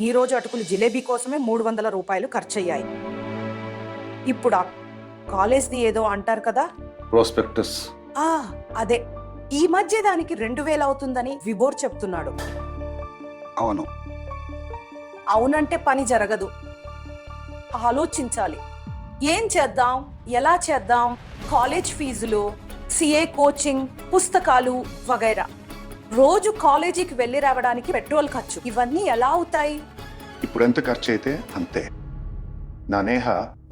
ఈ రోజు అటుకులు జిలేబీ కోసమే 300 రూపాయలు ఖర్చయ్యాయి. ఇప్పుడు ఆ కాలేజ్ది ఏదో అంటారు కదా. ప్రాస్పెక్టస్. ఆ అదే ఈ మధ్య దానికి 2000 అవుతుందని విబోర్ చెప్తున్నాడు. అవును. అవునంటే పని జరగదు. ఆలోచించాలి. ఏం చేద్దాం, ఎలా చేద్దాం? కాలేజ్ ఫీజులు, సిఏ కోచింగ్, పుస్తకాలు వగైరా. రోజు కాలేజీకి వెళ్ళి రావడానికి పెట్రోల్ ఖర్చు, ఇవన్నీ ఎలా అవుతాయి? ఇప్పుడు ఎంత ఖర్చు అయితే అంతే. నా నేహ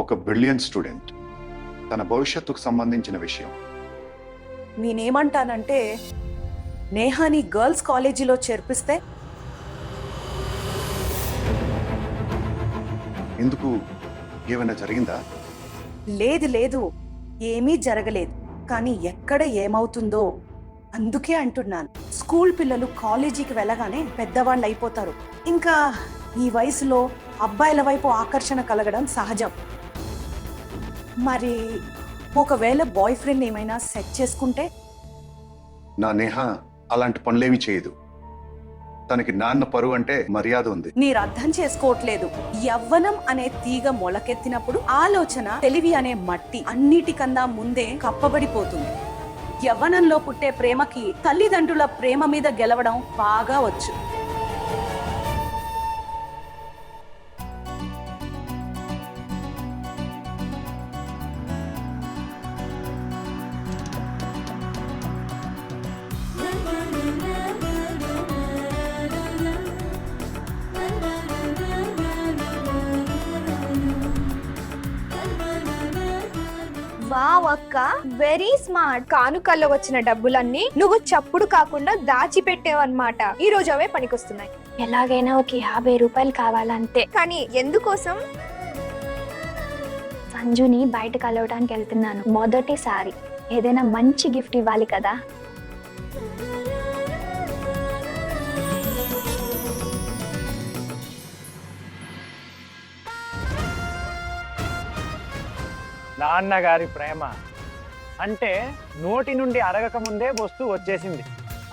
ఒక బ్రిలియంట్ స్టూడెంట్. తన భవిష్యత్తుకు సంబంధించిన విషయం. నేనేమంటానంటే నేహాని గర్ల్స్ కాలేజీలో చేర్పిస్తే. ఎందుకు, ఏమైనా జరిగిందా? లేదు లేదు, ఏమీ జరగలేదు. కానీ ఎక్కడ ఏమవుతుందో అందుకే అంటున్నాను. స్కూల్ పిల్లలు కాలేజీకి వెళ్ళగానే పెద్దవాళ్ళు అయిపోతారు. ఇంకా ఈ వయసులో అబ్బాయిల వైపు ఆకర్షణ కలగడం సహజం. మరి ఒకవేళ బాయ్ ఫ్రెండ్ ఏమైనా సెట్ చేసుకుంటే? నా నేహ అలాంటి పనులేమీ చేయదు. తనకి నాన్న పరువు అంటే మర్యాద ఉంది. మీరు అర్థం చేసుకోవట్లేదు. యవ్వనం అనే తీగ మొలకెత్తినప్పుడు ఆలోచన, తెలివి అనే మట్టి అన్నిటికన్నా ముందే కప్పబడిపోతుంది. యవ్వనంలో పుట్టే ప్రేమకి తల్లిదండ్రుల ప్రేమ మీద గెలవడం బాగా వచ్చు. వావ్ అక్క, వెరీ స్మార్ట్. కానుకల్లో వచ్చిన డబ్బులన్నీ నువ్వు చప్పుడు కాకుండా దాచిపెట్టావన్నమాట. ఈ రోజు అవే పనికొస్తున్నాయి. ఎలాగైనా ఒక 50 రూపాయలు కావాలంతే. కానీ ఎందుకోసం? సంజుని బయట కలవడానికి వెళ్తున్నాను. మొదటిసారి ఏదైనా మంచి గిఫ్ట్ ఇవ్వాలి కదా. నాన్నగారి ప్రేమ అంటే నోటి నుండి అరగక ముందే వస్తువు వచ్చేసింది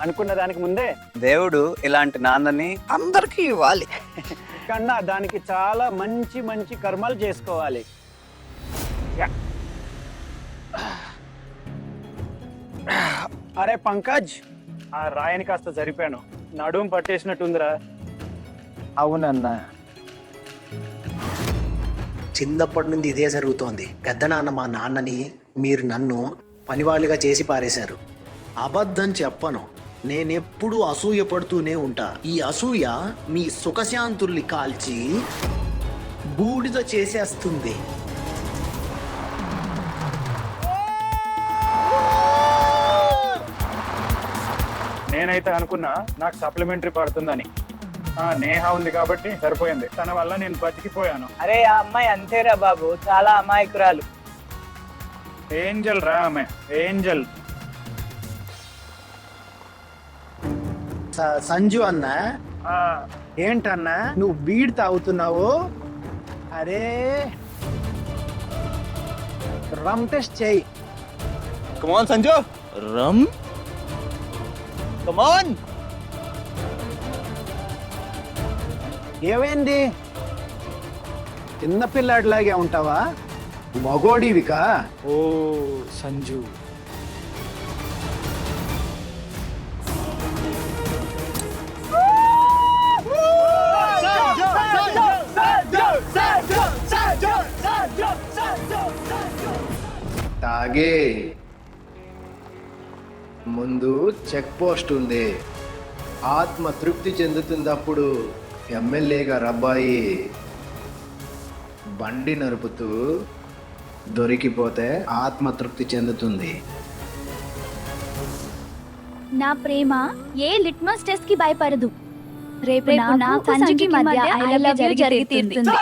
అనుకున్న దానికి ముందే దేవుడు ఇలాంటి నాన్నని అందరికీ ఇవ్వాలి. కన్నా దానికి చాలా మంచి మంచి కర్మలు చేసుకోవాలి. అరే పంకజ్, ఆ రాయని కాస్త జరిపాను. నడుము పట్టేసినట్టుందిరా. అవునన్నా, చిన్నప్పటి నుండి ఇదే జరుగుతోంది. పెద్ద నాన్న మా నాన్నని మీరు నన్ను పనివాళ్ళుగా చేసి పారేశారు. అబద్ధం చెప్పను, నేనెప్పుడు అసూయ పడుతూనే ఉంటా. ఈ అసూయ మీ సుఖశాంతుల్ని కాల్చి బూడిద చేసేస్తుంది. నేనైతే అనుకున్నా నాకు సప్లిమెంటరీ పడుతుందని. నేహ ఉంది కాబట్టి సరిపోయింది. తన వల్ల నేను బతికిపోయాను. అరే ఆ అమ్మాయి అంతేరా బాబు, చాలా అమాయకురాలు. ఏంజల్ రా ఆమె, ఏంజల్. సంజు అన్న, ఏంటన్నా? నువ్వు బీడ్ తాగుతున్నావు. అరే రమ్ టెస్ట్ చేయి. కమాన్ సంజు, రమ్, కమాన్. ఏమైంది? చిన్నపిల్లాడిలాగే ఉంటావా? మగోడివికా? ఓ సంజు, తాగే ముందు చెక్ పోస్ట్ ఉంది. ఆత్మ తృప్తి చెందుతున్నప్పుడు ఎమ్మెల్యే గారు అబ్బాయి బండి నరుపుతూ దొరికిపోతే ఆత్మతృప్తి చెందుతుంది. నా ప్రేమ ఏ లిట్మస్ టెస్ట్ కి భయపడదు. రేపు నాకు సంజుకి మధ్య ఐ లవ్ యు జరిగి తీరుతుంది.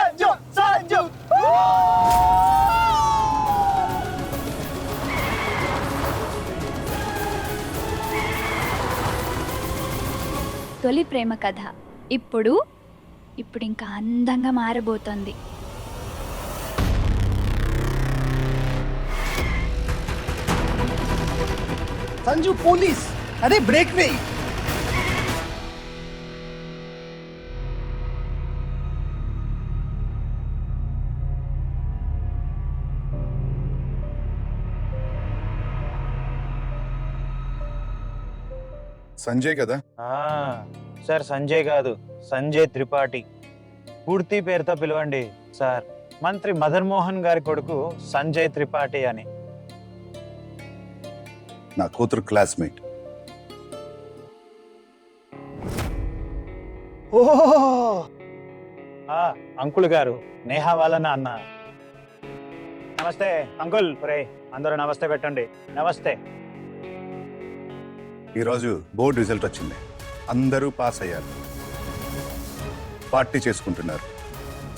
తొలి ప్రేమ కథ ఇప్పుడు ఇంకా అందంగా మారబోతోంది. సంజు పోలీస్, అరే బ్రేక్ వేయి. సంజయ్ కదా? సార్ సంజయ్ కాదు, సంజయ్ త్రిపాఠి. పూర్తి పేరుతో పిలవండి సార్. మంత్రి మదన్ మోహన్ గారి కొడుకు సంజయ్ త్రిపాఠి అని. నా కూతురు క్లాస్మేట్. అంకుల్ గారు, నేహా వాళ్ళ నాన్న. నమస్తే అంకుల్. రే అందరూ నమస్తే పెట్టండి. నమస్తే. ఈరోజు బోర్డు రిజల్ట్ వచ్చింది. అందరూ పాస్ అయ్యారు. పార్టీ చేసుకుంటున్నారు.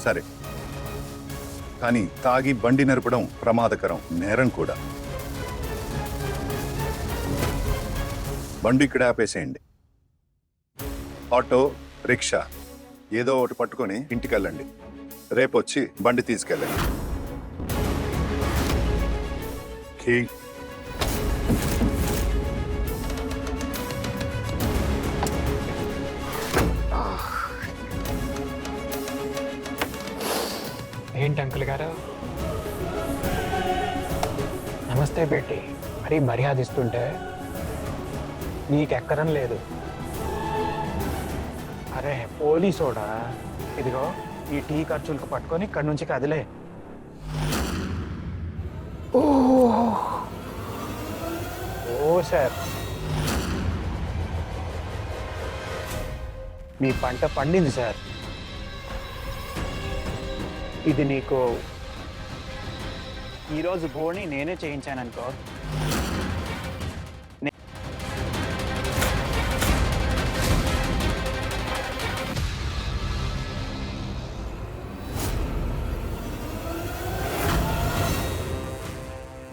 సరే, కానీ తాగి బండి నడపడం ప్రమాదకరం, నేరం కూడా. బండి ఇక్కడ ఆపేసేయండి. ఆటో, రిక్షా ఏదో ఒకటి పట్టుకొని ఇంటికి వెళ్ళండి. రేపు వచ్చి బండి తీసుకెళ్ళండి. కీ. ఏంటి అంకుల్ గారు? నమస్తే బేటి. మరీ మర్యాద ఇస్తుంటే నీకెక్కడం లేదు. అరే పోలీసోడా, ఇదిగో ఈ టీ ఖర్చులకు పట్టుకొని ఇక్కడి నుంచి కదిలే. ఓ సార్, మీ పంట పండింది సార్. ఇది నీకు ఈరోజు బోణి నేనే చేయించాను అనుకో.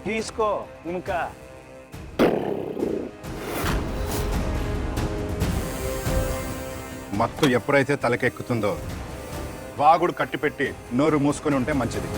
తీసుకో ఇంకా. మత్తు ఎప్పుడైతే తలకెక్కుతుందో వాగుడు కట్టిపెట్టి నోరు మూసుకొని ఉంటే మంచిది.